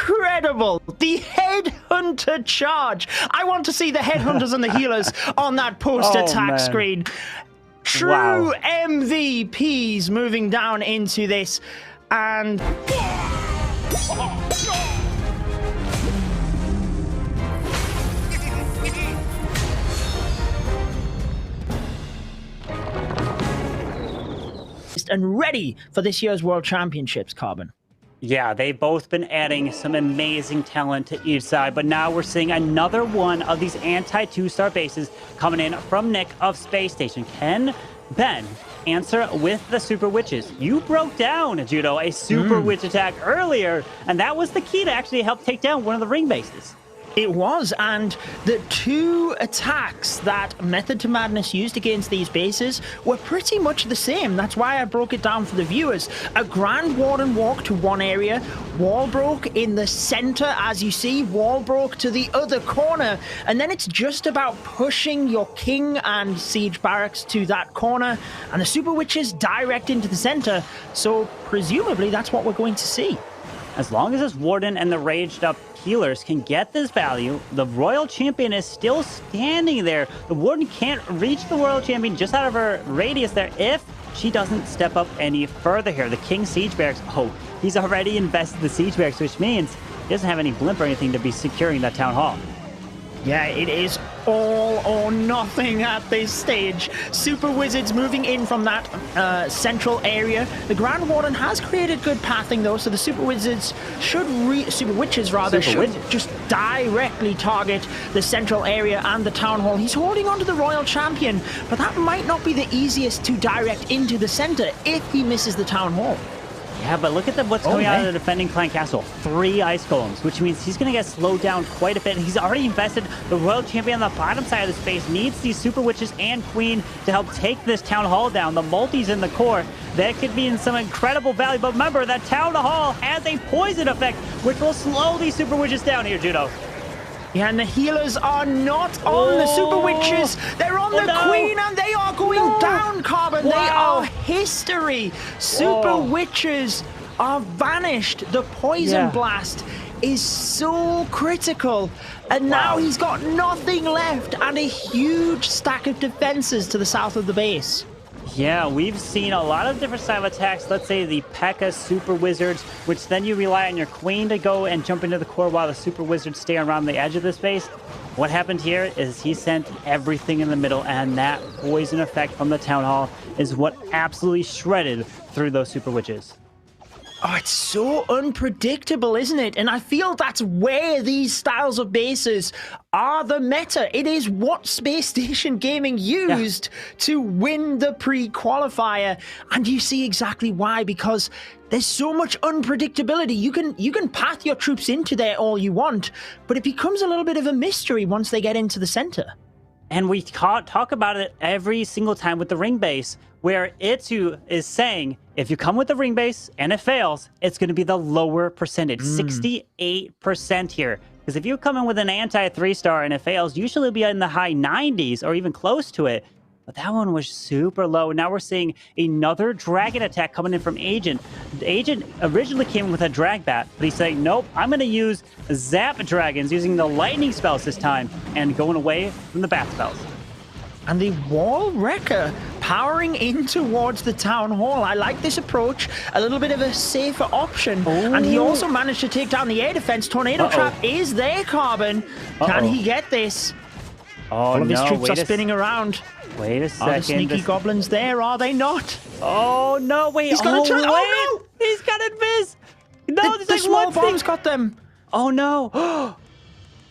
incredible. The headhunter charge. I want to see the headhunters and the healers on that post-attack screen. True MVPs moving down into this. And... and ready for this year's World Championships, Carbon. Yeah, they've both been adding some amazing talent to each side, but now we're seeing another one of these anti-2-star bases coming in from Nick of SpaceStation. Can Ben answer with the Super Witches? You broke down, Judo, a Super Witch attack earlier, and that was the key to actually help take down one of the ring bases. It was, and the two attacks that Method to Madness used against these bases were pretty much the same. That's why I broke it down for the viewers. A Grand Warden walk to one area, wall broke in the center, as you see, wall broke to the other corner, and then it's just about pushing your King and Siege Barracks to that corner, and the Super Witches direct into the center, so presumably that's what we're going to see. As long as this Warden and the raged up healers can get this value, the Royal Champion is still standing there. The Warden can't reach the Royal Champion just out of her radius there if she doesn't step up any further here. The King Siege Barracks, he's already invested the Siege Barracks, which means he doesn't have any blimp or anything to be securing that Town Hall. Yeah, it is all or nothing at this stage. Super Wizards moving in from that central area. The Grand Warden has created good pathing though, so the Super Wizards should Super Witches should just directly target the central area and the Town Hall. He's holding on to the Royal Champion, but that might not be the easiest to direct into the center if he misses the Town Hall. Yeah, but look at what's coming out of the defending Clan Castle. 3 Ice Golems, which means he's going to get slowed down quite a bit. He's already invested. The Royal Champion on the bottom side of the space needs these Super Witches and Queen to help take this Town Hall down. The multis in the core, that could be in some incredible value. But remember, that Town Hall has a poison effect, which will slow these Super Witches down here, Judo. Yeah, and the healers are not on the Super Witches. They're on the Queen, and they are going down, Carbon. They are history. Super Witches are vanished. The poison blast is so critical. And now he's got nothing left and a huge stack of defenses to the south of the base. Yeah, we've seen a lot of different style of attacks. Let's say the P.E.K.K.A. Super Wizards, which then you rely on your Queen to go and jump into the core while the Super Wizards stay around the edge of the space. What happened here is he sent everything in the middle, and that poison effect from the Town Hall is what absolutely shredded through those Super Witches. Oh, it's so unpredictable, isn't it? And I feel that's where these styles of bases are the meta. It is what SpaceStation Gaming used to win the pre-qualifier. And you see exactly why, because there's so much unpredictability. You can path your troops into there all you want, but it becomes a little bit of a mystery once they get into the center. And we talk about it every single time with the ring base, where Itsu is saying, if you come with the ring base and it fails, it's going to be the lower percentage, 68% here. Because if you come in with an anti-3-star and it fails, usually it'll be in the high 90s or even close to it. But that one was super low. Now we're seeing another dragon attack coming in from Agent. Agent originally came in with a drag bat, but he's saying, nope, I'm going to use Zap Dragons using the lightning spells this time and going away from the bat spells. And the Wall Wrecker powering in towards the Town Hall. I like this approach. A little bit of a safer option. And he also managed to take down the air defense. Tornado Trap is there, Carbon. Can he get this? All of his troops are spinning around. Wait a second. Are the sneaky goblins there? Are they not? Oh, no, wait. He's got a turn. Oh, no. He's got it miss. No, the small bomb's got them. Oh, no.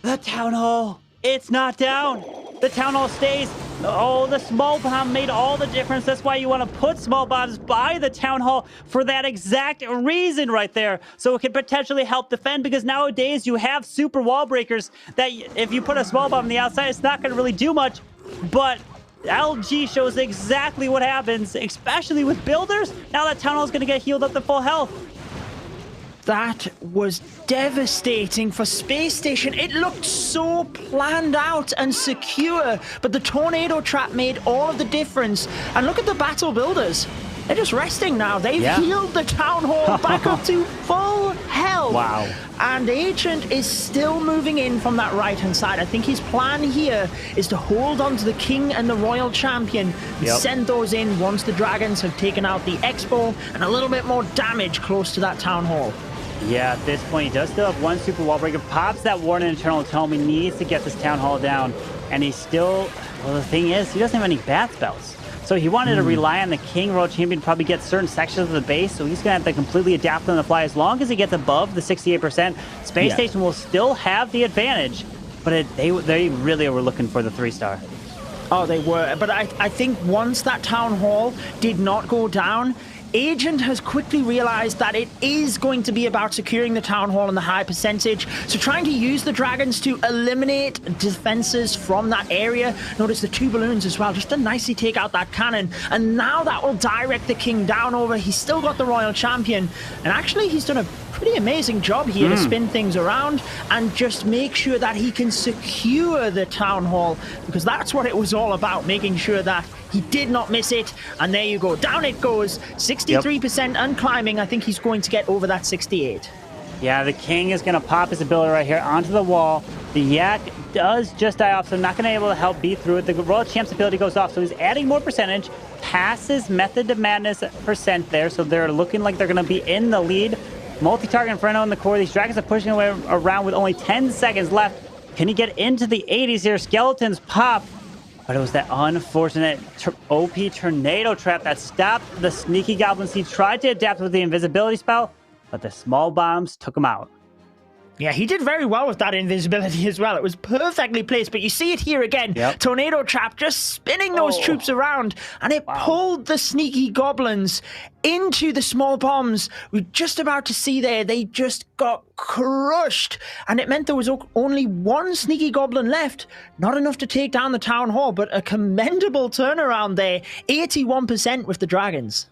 The Town Hall. It's not down. The Town Hall stays. Oh, the small bomb made all the difference. That's why you want to put small bombs by the Town Hall for that exact reason right there. So it can potentially help defend, because nowadays you have super wall breakers that if you put a small bomb on the outside, it's not going to really do much. But LG shows exactly what happens, especially with builders. Now that Town Hall is going to get healed up to full health. That was devastating for SpaceStation. It looked so planned out and secure, but the Tornado Trap made all of the difference. And look at the battle builders. They're just resting now. They've Yeah. healed the town hall back up to full health. Wow. And Agent is still moving in from that right-hand side. I think his plan here is to hold on to the king and the royal champion and send those in once the dragons have taken out the expo and a little bit more damage close to that town hall. Yeah, at this point, he does still have one super wall breaker. Pops that Warden Internal Tome. He needs to get this town hall down. And he's still... Well, the thing is, he doesn't have any bat spells. So he wanted to rely on the King Royal Champion to probably get certain sections of the base, so he's going to have to completely adapt on the fly. As long as he gets above the 68%, Space Station will still have the advantage, but they really were looking for the 3-star. Oh, they were. But I think once that town hall did not go down, Agent has quickly realized that it is going to be about securing the town hall and the high percentage. So trying to use the dragons to eliminate defenses from that area. Notice the 2 balloons as well, just to nicely take out that cannon. And now that will direct the king down over. He's still got the royal champion. And actually, he's done a pretty amazing job here to spin things around and just make sure that he can secure the town hall, because that's what it was all about, making sure that he did not miss it. And there you go, down it goes, 63% and climbing. I think he's going to get over that 68. Yeah, the king is going to pop his ability right here onto the wall. The yak does just die off, so not going to be able to help beat through it. The royal champ's ability goes off, so he's adding more percentage, passes Method to Madness % there, so they're looking like they're going to be in the lead. Multi-target Inferno in the core. These dragons are pushing away around with only 10 seconds left. Can he get into the 80s here? Skeletons pop. But it was that unfortunate OP tornado trap that stopped the sneaky goblins. He tried to adapt with the invisibility spell, but the small bombs took him out. Yeah, he did very well with that invisibility as well. It was perfectly placed, but you see it here again. Tornado Trap just spinning those troops around, and it pulled the sneaky goblins into the small bombs. We're just about to see there, they just got crushed, and it meant there was only one sneaky goblin left. Not enough to take down the town hall, but a commendable turnaround there. 81% with the dragons.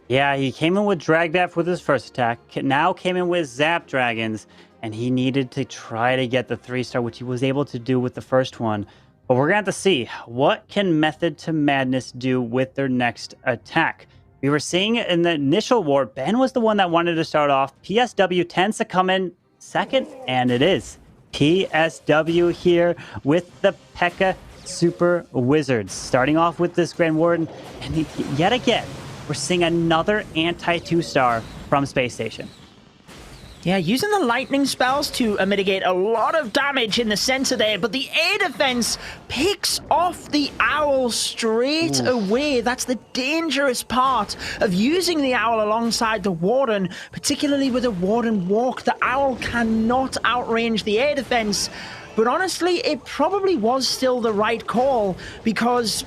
Yeah, he came in with Drag Bath with his first attack, now came in with Zap Dragons, and he needed to try to get the 3-star, which he was able to do with the first one. But we're going to have to see, what can Method to Madness do with their next attack? We were seeing in the initial war, Ben was the one that wanted to start off. PSW tends to come in second, and it is PSW here with the P.E.K.K.A. Super Wizards. Starting off with this Grand Warden, and yet again, we're seeing another anti-2-star from SpaceStation. Yeah, using the lightning spells to mitigate a lot of damage in the center there, but the air defense picks off the owl straight away. That's the dangerous part of using the owl alongside the warden, particularly with a warden walk. The owl cannot outrange the air defense, but honestly, it probably was still the right call, because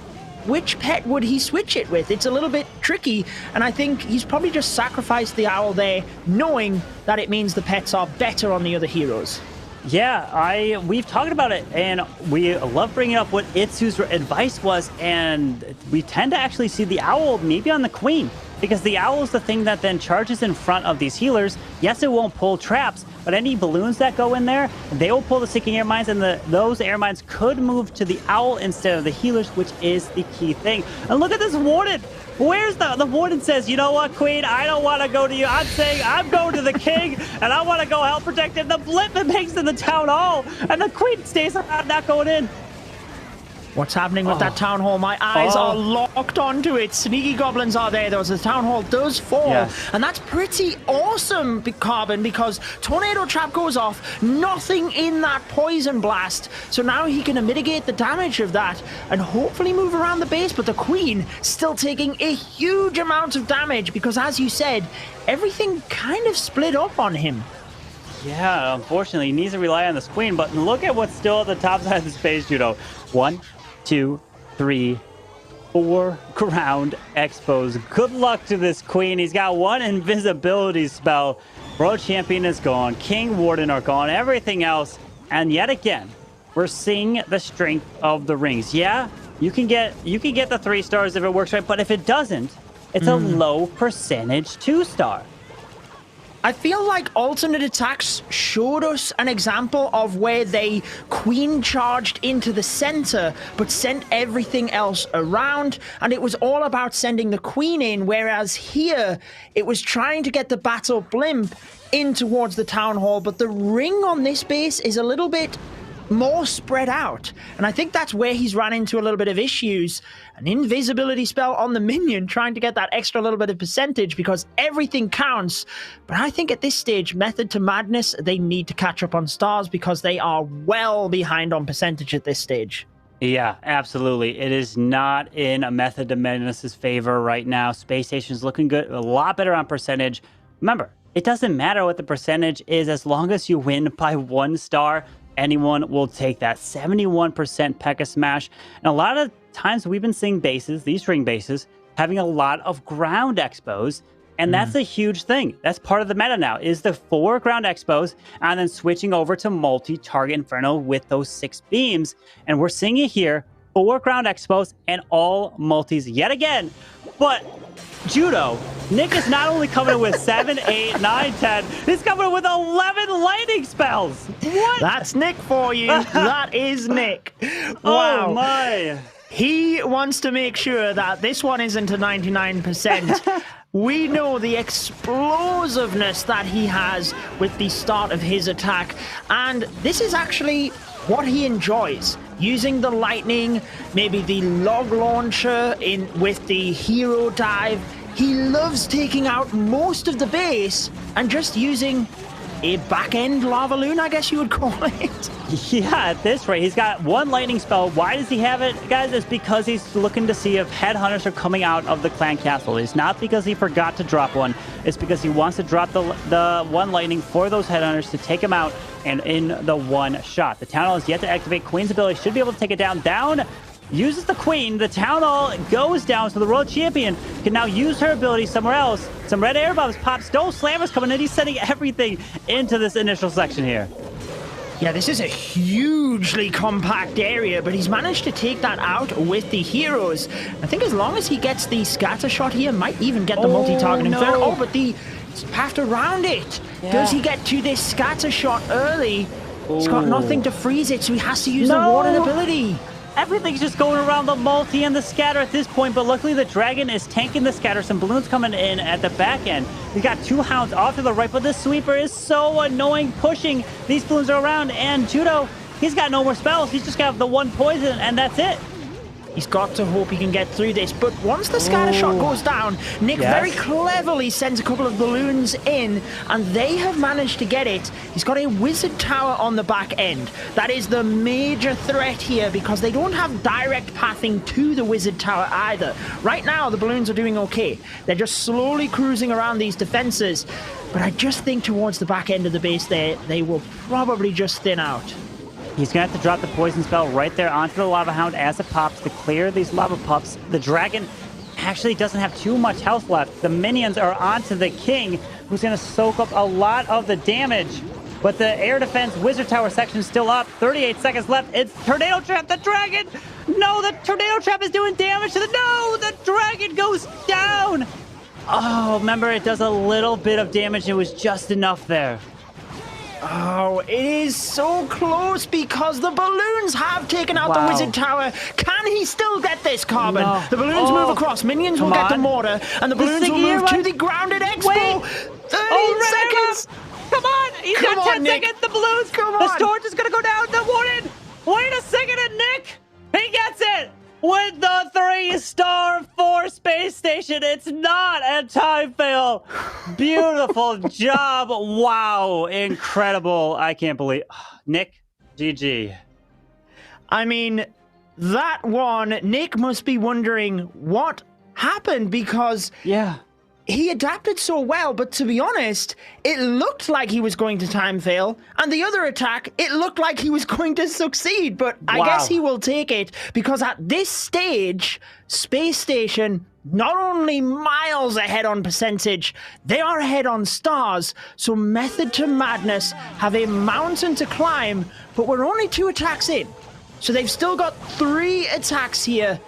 which pet would he switch it with? It's a little bit tricky, and I think he's probably just sacrificed the owl there, knowing that it means the pets are better on the other heroes. Yeah, we've talked about it, and we love bringing up what Itsu's advice was, and we tend to actually see the owl maybe on the queen, because the owl is the thing that then charges in front of these healers. Yes, it won't pull traps, but any balloons that go in there, they will pull the sinking air mines, and those air mines could move to the owl instead of the healers, which is the key thing. And look at this warden. Where's the warden says, you know what, queen, I don't want to go to you. I'm saying I'm going to the king, and I want to go help protect him. The blip makes in the town hall, and the queen stays around, not going in. What's happening with that town hall? My eyes are locked onto it. Sneaky goblins are there, though, as the town hall does fall. Yes. And that's pretty awesome, Carbon, because Tornado Trap goes off. Nothing in that poison blast. So now he can mitigate the damage of that and hopefully move around the base. But the queen still taking a huge amount of damage because, as you said, everything kind of split up on him. Yeah, unfortunately, he needs to rely on this queen. But look at what's still at the top side of the space judo. 1, 2, 3, 4 ground expos. Good luck to this queen. He's got one invisibility spell. World champion is gone. King Warden are gone. Everything else. And yet again, we're seeing the strength of the rings. Yeah, you can get the 3 stars if it works right, but if it doesn't, it's a low percentage 2-star. I feel like alternate attacks showed us an example of where they queen charged into the center, but sent everything else around, and it was all about sending the queen in, whereas here, it was trying to get the battle blimp in towards the town hall, but the ring on this base is a little bit more spread out, and I think that's where he's run into a little bit of issues. An invisibility spell on the minion, trying to get that extra little bit of percentage because everything counts. But I think at this stage, Method to Madness, they need to catch up on stars because they are well behind on percentage at this stage. Yeah, absolutely. It is not in a Method to Madness's favor right now. SpaceStation is looking good, a lot better on percentage. Remember, it doesn't matter what the percentage is as long as you win by 1 star. Anyone will take that. 71% P.E.K.K.A. smash. And a lot of times we've been seeing bases, these ring bases, having a lot of ground expos. And that's a huge thing. That's part of the meta now, is the 4 ground expos and then switching over to multi-target Inferno with those 6 beams. And we're seeing it here, 4 ground expos and all multis yet again. But Judo, Nick is not only coming with 7, 8, 9, 10, he's coming with 11 lightning spells. What? That's Nick for you. That is Nick. Wow. Oh my. He wants to make sure that this one isn't a 99%. We know the explosiveness that he has with the start of his attack, and this is actually what he enjoys. Using the lightning, maybe the log launcher with the hero dive. He loves taking out most of the base and just using a back-end lava loon, I guess you would call it. Yeah, at this rate, he's got 1 lightning spell. Why does he have it, guys? It's because he's looking to see if headhunters are coming out of the clan castle. It's not because he forgot to drop one. It's because he wants to drop the 1 lightning for those headhunters to take him out and in the 1 shot. The Town Hall is yet to activate. Queen's ability should be able to take it down. Down, uses the Queen. The Town Hall goes down, so the World Champion can now use her ability somewhere else. Some red air bombs pop. Stone Slammer's coming in. He's sending everything into this initial section here. Yeah, this is a hugely compact area, but he's managed to take that out with the heroes. I think as long as he gets the scatter shot here, might even get the multi-target inferno. Oh, but the path around it. Yeah. Does he get to this scatter shot early? He's got nothing to freeze it, so he has to use the Warden ability. Everything's just going around the multi and the scatter at this point, but luckily the dragon is tanking the scatter. Some balloons coming in at the back end. He's got 2 hounds off to the right, but the sweeper is so annoying, pushing these balloons around. And Judo, he's got no more spells. He's just got the 1 poison, and that's it. He's got to hope he can get through this. But once the scatter shot goes down, Nick very cleverly sends a couple of balloons in, and they have managed to get it. He's got a wizard tower on the back end. That is the major threat here because they don't have direct pathing to the wizard tower either. Right now, the balloons are doing okay. They're just slowly cruising around these defenses. But I just think towards the back end of the base there, they will probably just thin out. He's going to have to drop the poison spell right there onto the lava hound as it pops to clear these lava pups. The dragon actually doesn't have too much health left. The minions are onto the king, who's going to soak up a lot of the damage. But the air defense wizard tower section is still up. 38 seconds left. It's tornado trap. The dragon. No, the tornado trap is doing damage to the. No, the dragon goes down. Oh, remember, it does a little bit of damage. It was just enough there. Oh, it is so close because the balloons have taken out the wizard tower. Can he still get this, Carbon? No. The balloons move across. Minions will get the mortar, and the balloons will move to the grounded expo. 30 seconds. Come on. He's got 10 seconds. The balloons. The storage is going to go down. The warden. Wait a second, and Nick. He gets it. With the 3-star for SpaceStation, it's not a time fail. Beautiful job. Wow. Incredible. I can't believe. Nick, GG. I mean, that one, Nick must be wondering what happened because he adapted so well, but to be honest, it looked like he was going to time fail, and the other attack, it looked like he was going to succeed, but I guess he will take it, because at this stage, SpaceStation, not only miles ahead on percentage, they are ahead on stars, so Method to Madness have a mountain to climb, but we're only 2 attacks in, so they've still got 3 attacks here.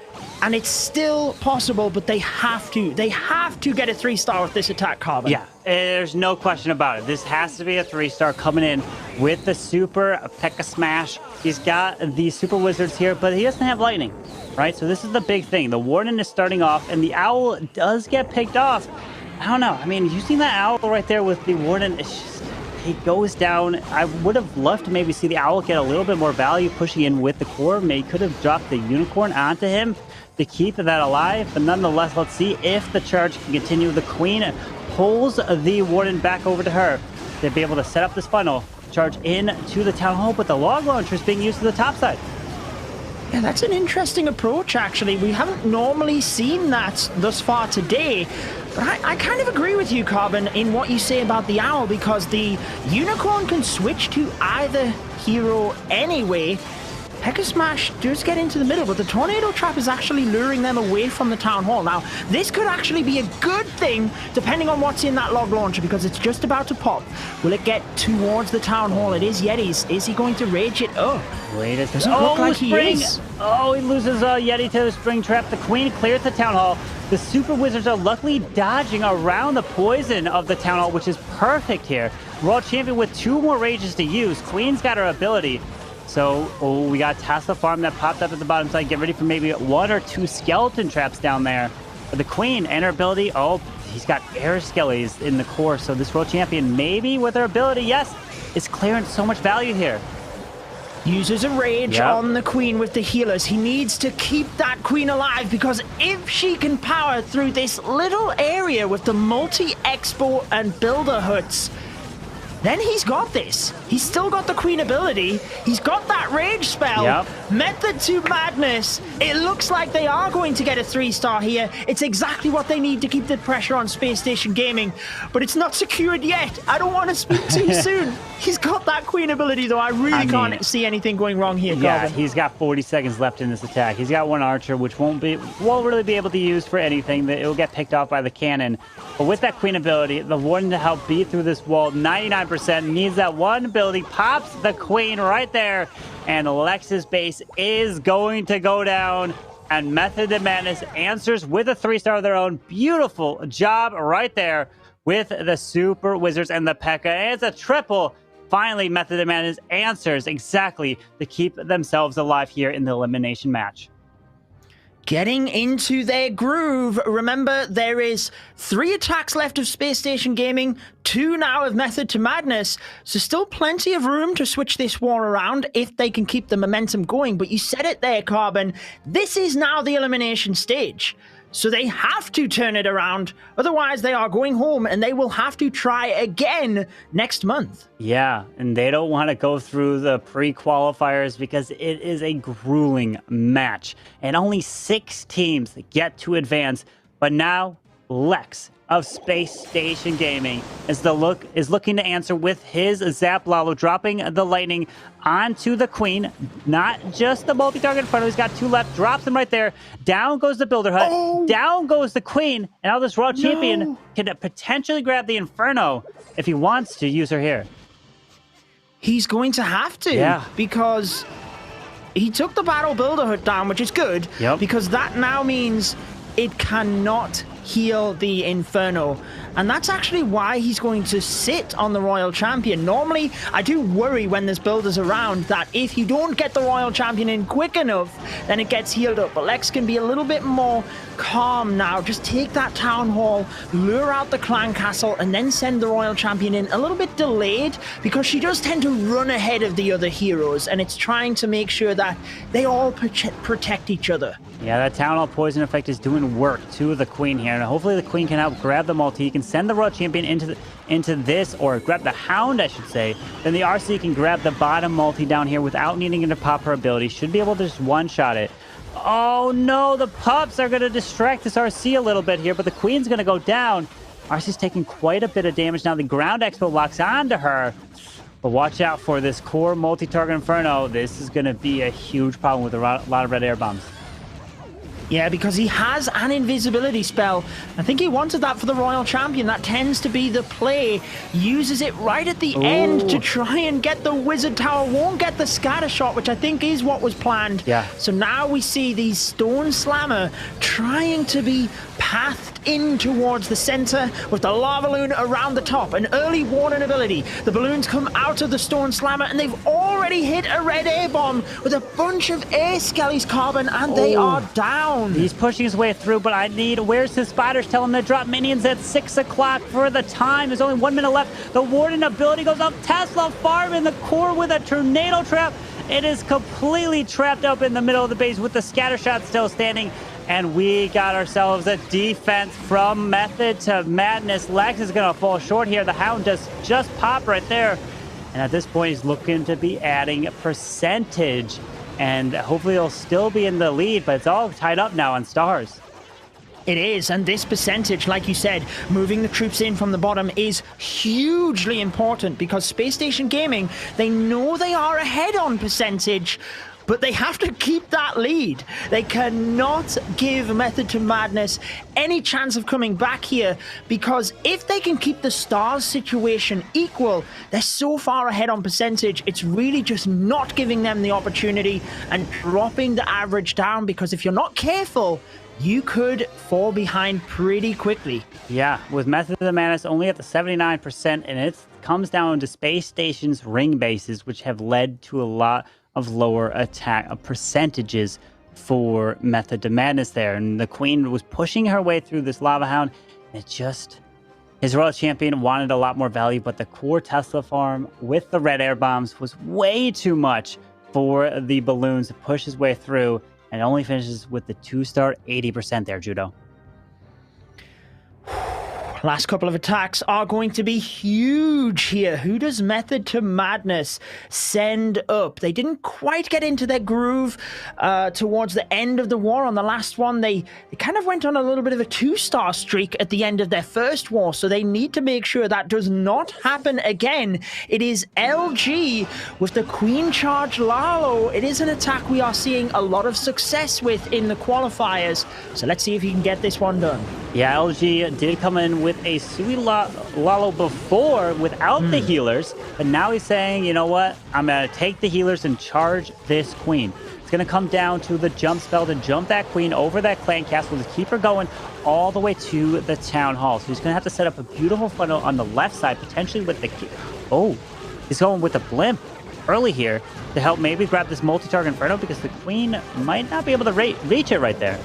And it's still possible, but they have to get a 3-star with this attack, Carbon. Yeah, There's no question about it. This has to be a 3-star coming in with the super P.E.K.K.A. Smash. He's got the super wizards here, but he doesn't have lightning, right? So this is the big thing. The Warden is starting off, and the Owl does get picked off. I don't know. I mean, you seen that Owl right there with the Warden? It's just, he goes down. I would have loved to maybe see the Owl get a little bit more value pushing in with the core. Maybe could have dropped the Unicorn onto him to keep that alive. But nonetheless, let's see if the charge can continue. The Queen pulls the Warden back over to her to be able to set up this funnel, charge in to the Town Hall, but the log launcher is being used to the top side. Yeah, that's an interesting approach, actually. We haven't normally seen that thus far today. But I kind of agree with you, Carbon, in what you say about the Owl, because the Unicorn can switch to either hero anyway. P.E.K.K.A. Smash does get into the middle, but the Tornado Trap is actually luring them away from the Town Hall. Now, this could actually be a good thing, depending on what's in that log launcher, because it's just about to pop. Will it get towards the Town Hall? It is Yetis. Is he going to rage it? Oh, wait a second. Doesn't look like he is. Oh, he loses Yeti to the Spring Trap. The Queen clears the Town Hall. The Super Wizards are luckily dodging around the poison of the Town Hall, which is perfect here. World Champion with 2 more rages to use. Queen's got her ability. So, we got Tesla Farm that popped up at the bottom side. Get ready for maybe 1 or 2 skeleton traps down there. But the Queen and her ability, oh, he's got air skellies in the core. So this World Champion, maybe with her ability, yes, is clearing so much value here. Uses a rage on the Queen with the healers. He needs to keep that Queen alive, because if she can power through this little area with the multi-expo and builder huts, then he's got this. He's still got the Queen ability. He's got that rage spell. Method to Madness. It looks like they are going to get a 3-star here. It's exactly what they need to keep the pressure on SpaceStation Gaming. But it's not secured yet. I don't want to speak too soon. He's got that Queen ability, though. I really can't see anything going wrong here, Yeah, Calvin. he's got 40 seconds left in this attack. He's got 1 archer, which won't really be able to use for anything. It'll get picked off by the cannon. But with that Queen ability, the Warden to help beat through this wall, 99% needs that one ability. Pops the Queen right there. And Alexa's base is going to go down. And Method to Madness answers with a 3-star of their own. Beautiful job right there with the Super Wizards and the P.E.K.K.A. And it's a triple. Finally, Method to Madness answers exactly to keep themselves alive here in the elimination match. Getting into their groove. Remember, there is 3 attacks left of SpaceStation Gaming, 2 now of Method to Madness, so still plenty of room to switch this war around if they can keep the momentum going. But you said it there, Carbon. This is now the elimination stage. So they have to turn it around. Otherwise, they are going home and they will have to try again next month. Yeah, and they don't want to go through the pre-qualifiers because it is a grueling match. And only 6 teams get to advance. But now, Lex of SpaceStation Gaming is looking to answer with his Zap Lalo, dropping the lightning onto the Queen. Not just the multi-target Inferno. He's got 2 left. Drops him right there. Down goes the Builder Hut. Oh. Down goes the Queen. And now this World Champion can potentially grab the Inferno if he wants to use her here. He's going to have to, because he took the Battle Builder Hut down, which is good, because that now means it cannot heal the Inferno. And that's actually why he's going to sit on the Royal Champion. Normally, I do worry when there's builders around that if you don't get the Royal Champion in quick enough, then it gets healed up. But Lex can be a little bit more calm now. Just take that Town Hall, lure out the Clan Castle, and then send the Royal Champion in a little bit delayed, because she does tend to run ahead of the other heroes, and it's trying to make sure that they all protect each other. Yeah, that Town Hall poison effect is doing work to the Queen here, and hopefully the Queen can help grab the multi. He can send the Royal Champion into this, or grab the Hound, I should say. Then the RC can grab the bottom multi down here without needing to pop her ability. Should be able to just one-shot it. Oh no, the pups are going to distract this RC a little bit here, but the Queen's going to go down. RC's taking quite a bit of damage now. The Ground Expo locks onto her. But watch out for this core multi-target Inferno. This is going to be a huge problem with a lot of red air bombs. Yeah, because he has an invisibility spell. I think he wanted that for the Royal Champion. That tends to be the play. Uses it right at the end to try and get the Wizard Tower. Won't get the scatter shot, which I think is what was planned. Yeah. So now we see the Stone Slammer trying to be pathed in towards the center with the Lava Loon around the top. An early warning ability. The balloons come out of the Stone Slammer and they've already hit a red air bomb with a bunch of air skellies carbon, and they are down. He's pushing his way through, but where's his spiders? Tell him to drop minions at 6 o'clock for the time. There's only 1 minute left. The Warden ability goes up. Tesla farm in the core with a tornado trap. It is completely trapped up in the middle of the base with the scatter shot still standing. And we got ourselves a defense from Method to Madness. Lex is going to fall short here. The Hound just pop right there. And at this point, he's looking to be adding a percentage. And hopefully he'll still be in the lead, but it's all tied up now on stars. It is, and this percentage, like you said, moving the troops in from the bottom is hugely important because SpaceStation Gaming, they know they are ahead on percentage, but they have to keep that lead. They cannot give Method to Madness any chance of coming back here, because if they can keep the stars situation equal, they're so far ahead on percentage, it's really just not giving them the opportunity and dropping the average down, because if you're not careful, you could fall behind pretty quickly. Yeah, with Method to Madness only at the 79%, and it comes down to SpaceStation's ring bases, which have led to a lot of lower attack percentages for Method to Madness there. And the Queen was pushing her way through this Lava Hound. And his Royal Champion wanted a lot more value, but the core Tesla farm with the red air bombs was way too much for the balloons to push his way through. And it only finishes with the 2-star 80% there, Judo. Last couple of attacks are going to be huge here. Who does Method to Madness send up? They didn't quite get into their groove towards the end of the war. On the last one, they kind of went on a little bit of a 2-star streak at the end of their first war, so they need to make sure that does not happen again. It is LG with the Queen Charge Lalo. It is an attack we are seeing a lot of success with in the qualifiers, so let's see if he can get this one done. Yeah, LG did come in with a sweet Lalo before without the healers, but now he's saying, you know what, I'm going to take the healers and charge this Queen. It's going to come down to the jump spell to jump that Queen over that clan castle to keep her going all the way to the town hall. So he's going to have to set up a beautiful funnel on the left side, potentially with the... Oh, he's going with the blimp early here to help maybe grab this multi-target Inferno, because the Queen might not be able to reach it right there.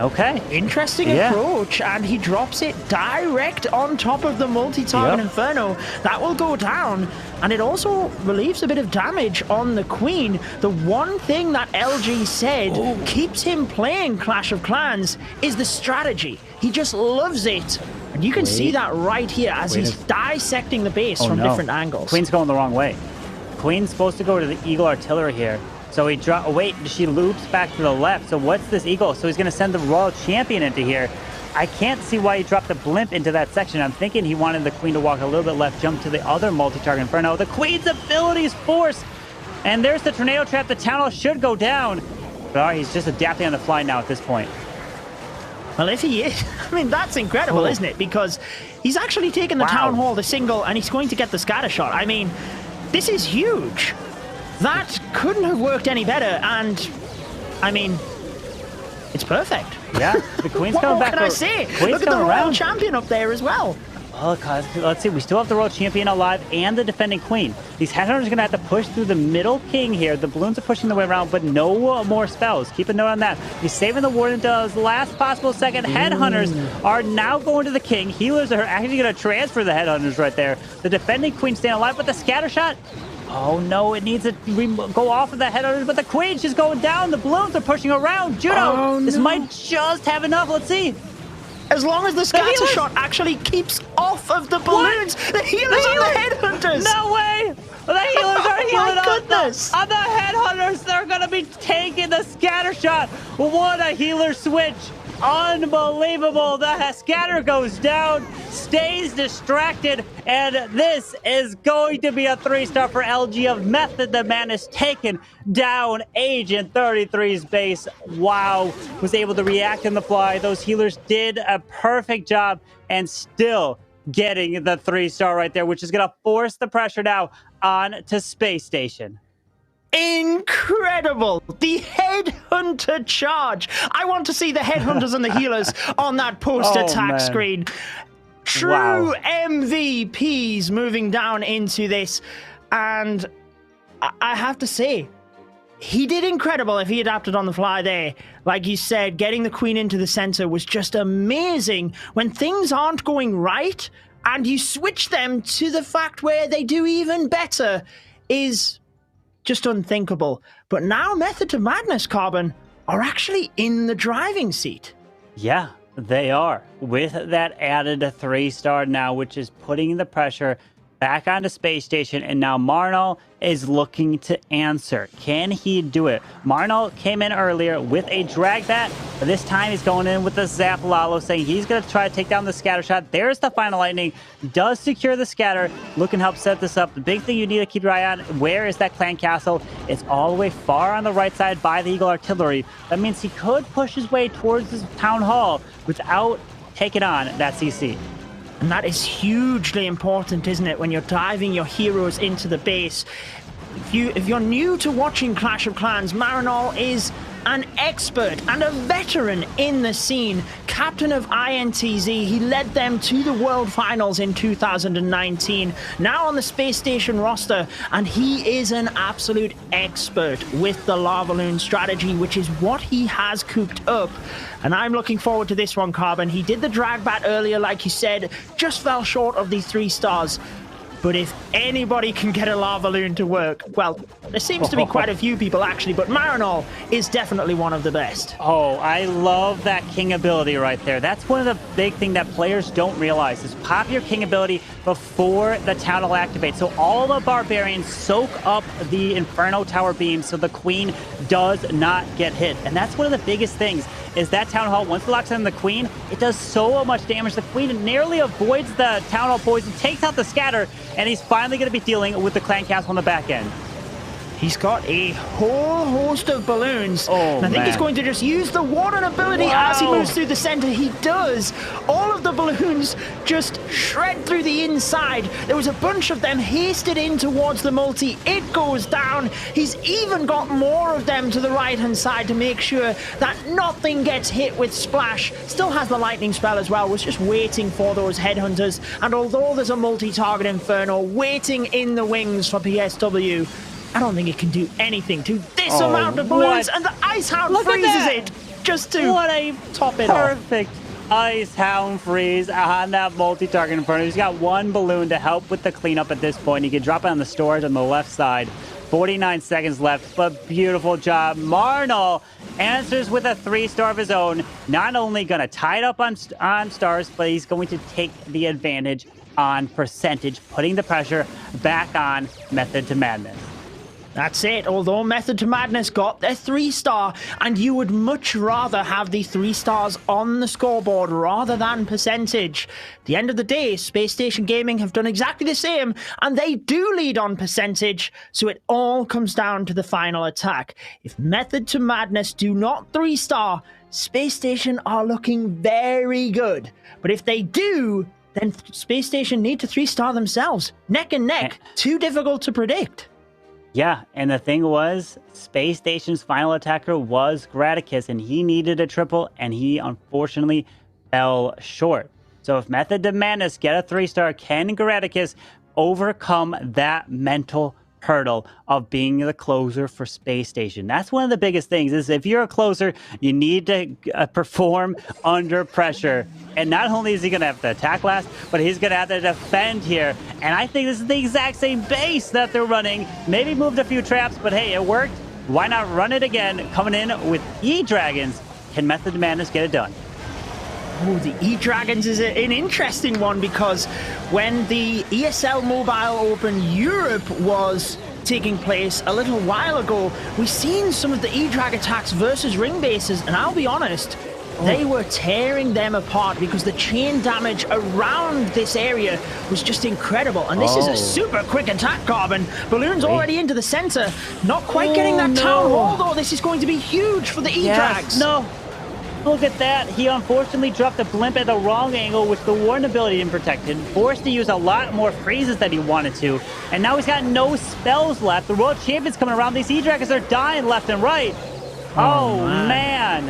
Okay. Interesting approach, and he drops it direct on top of the multi-target Inferno. That will go down, and it also relieves a bit of damage on the Queen. The one thing that LG said keeps him playing Clash of Clans is the strategy. He just loves it. And you can see that right here as he's dissecting the base from different angles. Queen's going the wrong way. Queen's supposed to go to the Eagle Artillery here. So he she loops back to the left. So what's this Eagle? So he's going to send the Royal Champion into here. I can't see why he dropped the blimp into that section. I'm thinking he wanted the Queen to walk a little bit left, jump to the other multi-target Inferno. The Queen's abilities force. And there's the tornado trap. The town hall should go down. But he's just adapting on the fly now at this point. Well, if he is, I mean, that's incredible, isn't it? Because he's actually taken the town hall, the single, and he's going to get the scatter shot. I mean, this is huge. That couldn't have worked any better, and, I mean, it's perfect. Yeah, the Queen's coming back. What can I say? Look at the Royal Champion up there as well. Oh, God. Let's see. We still have the Royal Champion alive and the defending Queen. These headhunters are going to have to push through the middle king here. The balloons are pushing their way around, but no more spells. Keep a note on that. He's saving the Warden until his last possible second. Headhunters are now going to the king. Healers are actually going to transfer the headhunters right there. The defending Queen staying alive, but the scatter shot... Oh, no, it needs to go off of the headhunters, but the Queen's just going down. The balloons are pushing around. Judo, this might just have enough. Let's see. As long as the scatter shot actually keeps off of the balloons, the healers on the headhunters. No way. The healers are healing on the headhunters. They're going to be taking the scatter shot. What a healer switch. unbelievable. The scatter goes down, stays distracted, and this is going to be a 3-star for LG of Method the Madness taken down Agent 33's base. Wow, was able to react in the fly. Those healers did a perfect job and still getting the 3-star right there, which is going to force the pressure now on to Space Station. Incredible! The headhunter charge. I want to see the headhunters and the healers on that post-attack screen. True MVPs moving down into this. And I have to say, he did incredible if he adapted on the fly there. Like you said, getting the queen into the center was just amazing. When things aren't going right and you switch them to the fact where they do even better is just unthinkable. But now Method to Madness, Carbon, are actually in the driving seat. Yeah, they are. With that added 3-star now, which is putting the pressure back onto Space Station, and now Marnal is looking to answer. Can he do it? Marnal came in earlier with a drag bat, but this time he's going in with the Zap Lalo, saying he's going to try to take down the scatter shot. There's the final lightning. Does secure the scatter. Look and help set this up. The big thing you need to keep your eye on, where is that clan castle? It's all the way far on the right side by the Eagle Artillery. That means he could push his way towards this town hall without taking on that CC. And that is hugely important, isn't it, when you're diving your heroes into the base. If you're new to watching Clash of Clans, Marinol is an expert and a veteran in the scene. Captain of INTZ, he led them to the World Finals in 2019. Now on the Space Station roster, and he is an absolute expert with the Lava Loon strategy, which is what he has cooked up. And I'm looking forward to this one, Carbon. He did the drag bat earlier, like you said, just fell short of the 3 stars. But if anybody can get a Lava Loon to work, well, there seems to be quite a few people actually, but Marinol is definitely one of the best. Oh, I love that king ability right there. That's one of the big things that players don't realize is pop your king ability before the town hall activates. So all the barbarians soak up the Inferno Tower beam so the queen does not get hit. And that's one of the biggest things is that town hall, once it locks in the queen, it does so much damage. The queen nearly avoids the town hall poison, takes out the scatter, and he's finally going to be dealing with the clan castle on the back end. He's got a whole host of balloons. Oh, and I think he's going to just use the Warden ability as he moves through the center. He does. All of the balloons just shred through the inside. There was a bunch of them hasted in towards the multi. It goes down. He's even got more of them to the right-hand side to make sure that nothing gets hit with Splash. Still has the lightning spell as well. Was just waiting for those headhunters. And although there's a multi-target Inferno waiting in the wings for PSW, I don't think it can do anything to this amount of balloons, and the Ice Hound freezes it just to top it off. Perfect Ice Hound freeze on that multi-target Inferno. He's got one balloon to help with the cleanup at this point. He can drop it on the storage on the left side. 49 seconds left, but beautiful job. Marnal answers with a 3-star of his own. Not only going to tie it up on stars, but he's going to take the advantage on percentage, putting the pressure back on Method to Madness. That's it. Although Method to Madness got their 3-star, and you would much rather have the 3 stars on the scoreboard rather than percentage. At the end of the day, Space Station Gaming have done exactly the same, and they do lead on percentage, so it all comes down to the final attack. If Method to Madness do not 3-star, Space Station are looking very good. But if they do, then Space Station need to 3-star themselves. Neck and neck. Too difficult to predict. Yeah, and the thing was, Space Station's final attacker was Graticus, and he needed a triple, and he unfortunately fell short. So if Method to Madness get a 3-star, can Graticus overcome that mental hurdle of being the closer for Space Station? That's one of the biggest things, is if you're a closer, you need to perform under pressure. And not only is he going to have to attack last, but he's going to have to defend here. And I think this is the exact same base that they're running. Maybe moved a few traps, but hey, it worked. Why not run it again? Coming in with E-Dragons. Can Method to Madness get it done? Oh, the E-Dragons is an interesting one, because when the ESL Mobile Open Europe was taking place a little while ago, we've seen some of the E-Drag attacks versus ring bases, and I'll be honest, they were tearing them apart because the chain damage around this area was just incredible. And this is a super quick attack, Carbon. Balloon's already into the center. Not quite getting that town hall, though. This is going to be huge for the E-Drags. No. Look at that. He unfortunately dropped the blimp at the wrong angle, which the warden ability didn't protect him. Forced to use a lot more freezes than he wanted to. And now he's got no spells left. The world champion's coming around. These E-Dragons are dying left and right. Oh man.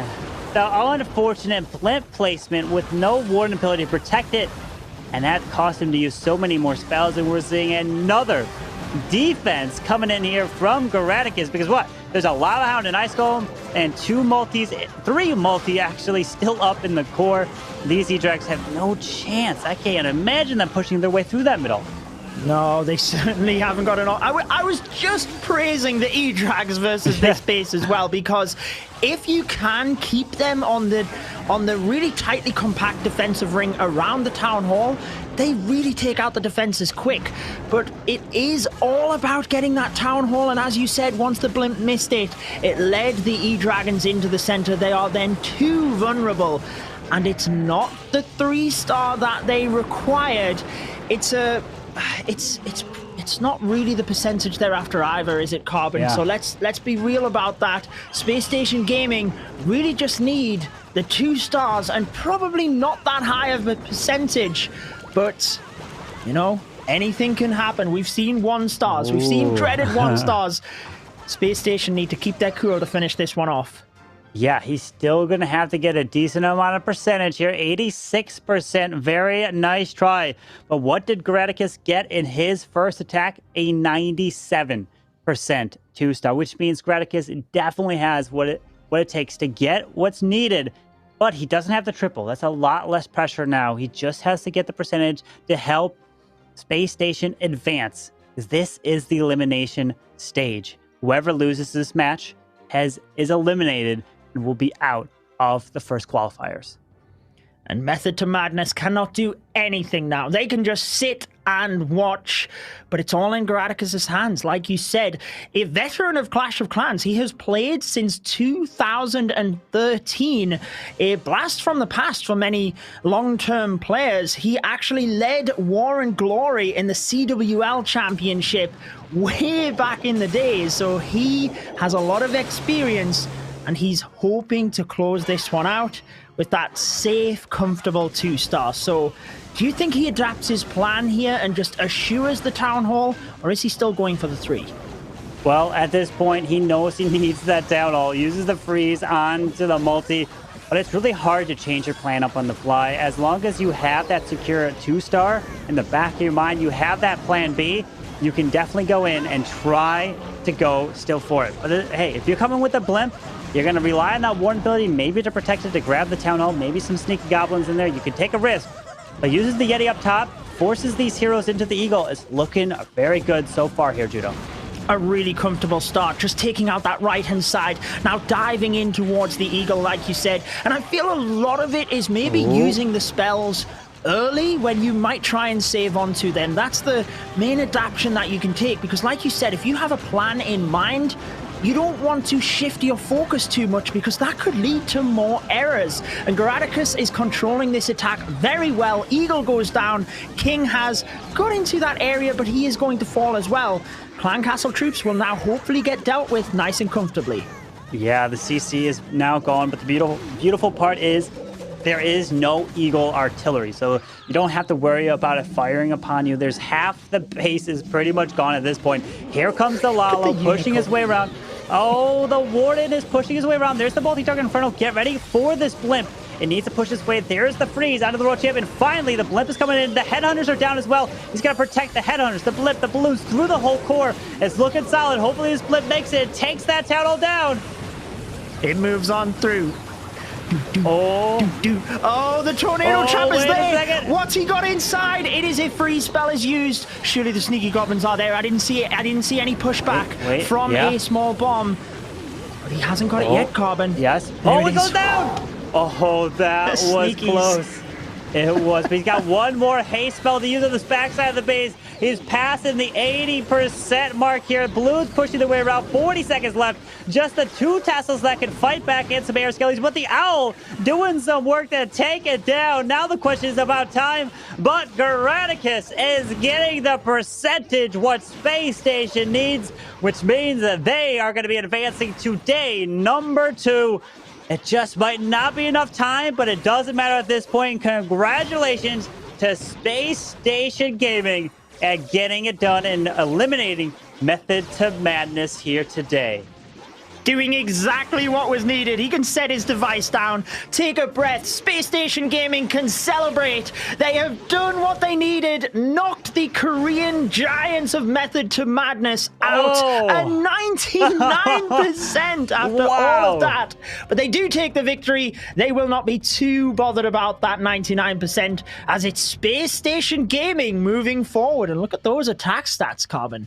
The unfortunate blimp placement with no warden ability to protect it. And that cost him to use so many more spells. And we're seeing another defense coming in here from Geraticus. Because what? There's a Lava Hound and Ice Golem and 3 multi actually still up in the core. These E-Drags have no chance. I can't imagine them pushing their way through that middle. No, they certainly haven't got enough. I was just praising the E-Drags versus this base as well, because if you can keep them on the really tightly compact defensive ring around the town hall, they really take out the defenses quick. But it is all about getting that town hall, and as you said, once the blimp missed it, it led the E-Dragons into the center. They are then too vulnerable, and it's not the 3-star that they required. It's not really the percentage they're after either, is it, Carbon? So let's be real about that. SpaceStation Gaming really just need the 2 stars, and probably not that high of a percentage. But, you know, anything can happen. We've seen 1 stars. We've seen dreaded 1 stars. SpaceStation need to keep their cool to finish this one off. Yeah, he's still going to have to get a decent amount of percentage here. 86%. Very nice try. But what did Geraticus get in his first attack? A 97% 2-star, which means Geraticus definitely has what it takes to get what's needed. But he doesn't have the triple. That's a lot less pressure now. He just has to get the percentage to help SpaceStation advance. This is the elimination stage. Whoever loses this match is eliminated and will be out of the first qualifiers. And Method to Madness cannot do anything now. They can just sit and watch, but it's all in Geraticus' hands. Like you said, a veteran of Clash of Clans, he has played since 2013, a blast from the past for many long-term players. He actually led War and Glory in the CWL Championship way back in the days, so he has a lot of experience, and he's hoping to close this one out with that safe, comfortable 2-star. So do you think he adapts his plan here and just assures the town hall, or is he still going for the 3? Well, at this point, he knows he needs that town hall. Uses the freeze onto the multi, but it's really hard to change your plan up on the fly. As long as you have that secure 2-star in the back of your mind, you have that plan B, you can definitely go in and try to go still for it. But hey, if you're coming with a blimp, you're going to rely on that warden ability, maybe to protect it, to grab the town hall, maybe some sneaky goblins in there. You can take a risk, but uses the Yeti up top, forces these heroes into the Eagle. It's looking very good so far here, Judo. A really comfortable start, just taking out that right-hand side, now diving in towards the Eagle, like you said. And I feel a lot of it is maybe using the spells early when you might try and save onto them. That's the main adaptation that you can take, because like you said, if you have a plan in mind, you don't want to shift your focus too much, because that could lead to more errors. And Geraticus is controlling this attack very well. Eagle goes down. King has got into that area, but he is going to fall as well. Clan Castle troops will now hopefully get dealt with nice and comfortably. Yeah, the CC is now gone, but the beautiful part is there is no Eagle artillery, so you don't have to worry about it firing upon you. There's half the base is pretty much gone at this point. Here comes the Lalo pushing his way around. Oh, the Warden is pushing his way around. There's the multi-target Inferno. Get ready for this blimp. It needs to push its way. There's the freeze out of the world champ. And finally, the blimp is coming in. The headhunters are down as well. He's got to protect the headhunters, the blimp, the balloons through the whole core. It's looking solid. Hopefully this blimp makes it. Takes that town hall down. It moves on through. Oh, the tornado trap is there. What's he got inside? It is a freeze spell is used. Surely the sneaky goblins are there. I didn't see it. I didn't see any pushback from a small bomb. But he hasn't got it yet, Carbon. Yes. There it goes down. Oh, that was close. It was, but he's got one more haste spell to use on this backside of the base. He's passing the 80% mark here. Blue's pushing their way around. 40 seconds left. Just the 2 Teslas that can fight back and some air skellies, but the Owl doing some work to take it down. Now the question is about time, but Granicus is getting the percentage what SpaceStation needs, which means that they are going to be advancing to day number 2. It just might not be enough time, but it doesn't matter at this point. Congratulations to SpaceStation Gaming at getting it done and eliminating Method to Madness here today. Doing exactly what was needed. He can set his device down, take a breath. SpaceStation Gaming can celebrate. They have done what they needed, knocked the Korean giants of Method to Madness out at 99% after all of that. But they do take the victory. They will not be too bothered about that 99% as it's SpaceStation Gaming moving forward. And look at those attack stats, Carbon.